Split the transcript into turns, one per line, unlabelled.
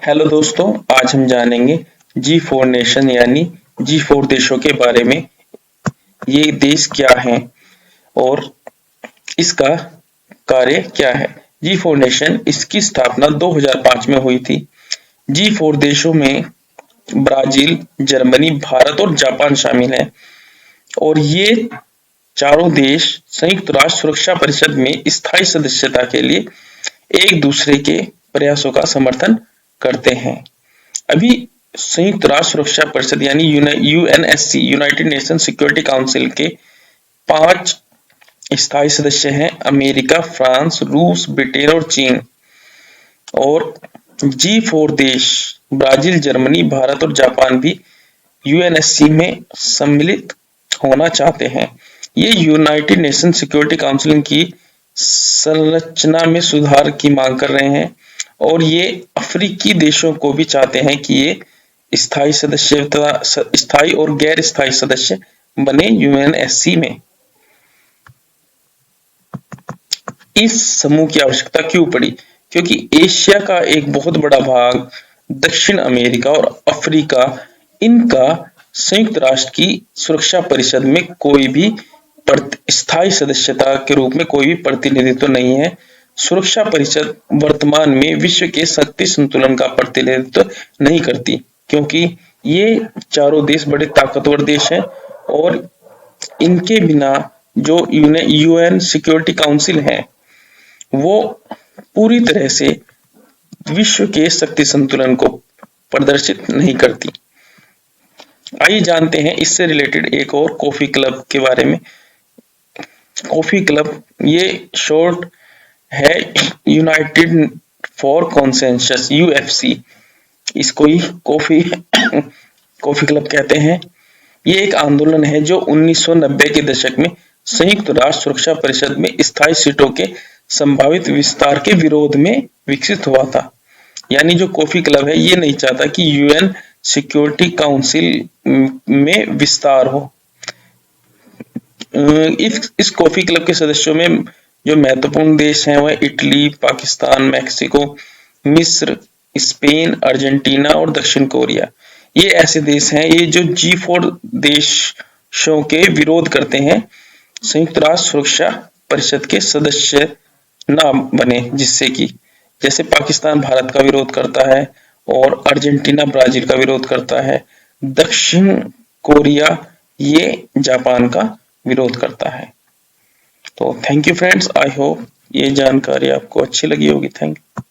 Hello दोस्तों, आज हम जानेंगे G4 नेशन यानी G4 देशों के बारे में। ये देश क्या हैं और इसका कार्य क्या है। G4 नेशन, इसकी स्थापना 2005 में हुई थी। G4 देशों में ब्राजील, जर्मनी, भारत और जापान शामिल हैं और ये चारों देश संयुक्त राष्ट्र सुरक्षा परिषद में स्थायी सदस्यता के लिए एक दूसरे के प्रयासों का समर्थन करते हैं। अभी संयुक्त राष्ट्र सुरक्षा परिषद यानी UNSC, United nation security council के 5 स्थायी सदस्य हैं: अमेरिका, फ्रांस, रूस, ब्रिटेन और चीन। और G4 देश ब्राजील, जर्मनी, भारत और जापान भी यूएनएससी में सम्मिलित होना चाहते हैं। ये यूनाइटेड नेशन सिक्योरिटी काउंसिल की संरचना में सुधार की मांग कर रहे हैं और ये अफ्रीकी देशों को भी चाहते हैं कि ये स्थायी और गैर स्थायी सदस्य बने यूएनएससी में। इस समूह की आवश्यकता क्यों पड़ी? क्योंकि एशिया का एक बहुत बड़ा भाग, दक्षिण अमेरिका और अफ्रीका, इनका संयुक्त राष्ट्र की सुरक्षा परिषद में कोई भी स्थायी सदस्यता के रूप में कोई भी प्रतिनिधित्व नहीं है। सुरक्षा परिषद वर्तमान में विश्व के शक्ति संतुलन का प्रतिनिधित्व नहीं करती, क्योंकि ये चारों देश बड़े ताकतवर देश हैं और इनके बिना जो यूएन सिक्योरिटी काउंसिल है वो पूरी तरह से विश्व के शक्ति संतुलन को प्रदर्शित नहीं करती। आइए जानते हैं इससे रिलेटेड एक और कॉफी क्लब के बारे में। कॉफी क्लब, ये शॉर्ट है यूनाइटेड फॉर कॉन्सेंसस, यूएफसी। इसको ही कॉफी क्लब कहते हैं। ये एक आंदोलन है जो 1990 के दशक में संयुक्त राष्ट्र सुरक्षा परिषद में स्थायी सीटों के संभावित विस्तार के विरोध में विकसित हुआ था। यानी जो कॉफी क्लब है ये नहीं चाहता कि यूएन सिक्योरिटी काउंसिल में विस्तार हो। इस कॉफी क्लब के सदस्यों में जो महत्वपूर्ण देश हैं वह इटली, पाकिस्तान, मैक्सिको, मिस्र, स्पेन, अर्जेंटीना और दक्षिण कोरिया। ये ऐसे देश हैं ये जो G4 देशों के विरोध करते हैं संयुक्त राष्ट्र सुरक्षा परिषद के सदस्य ना बने, जिससे कि जैसे पाकिस्तान भारत का विरोध करता है और अर्जेंटीना ब्राजील का विरोध करता है, दक्षिण कोरिया ये जापान का विरोध करता है। तो thank you friends, I hope ये जानकारी आपको अच्छी लगी होगी। Thank you.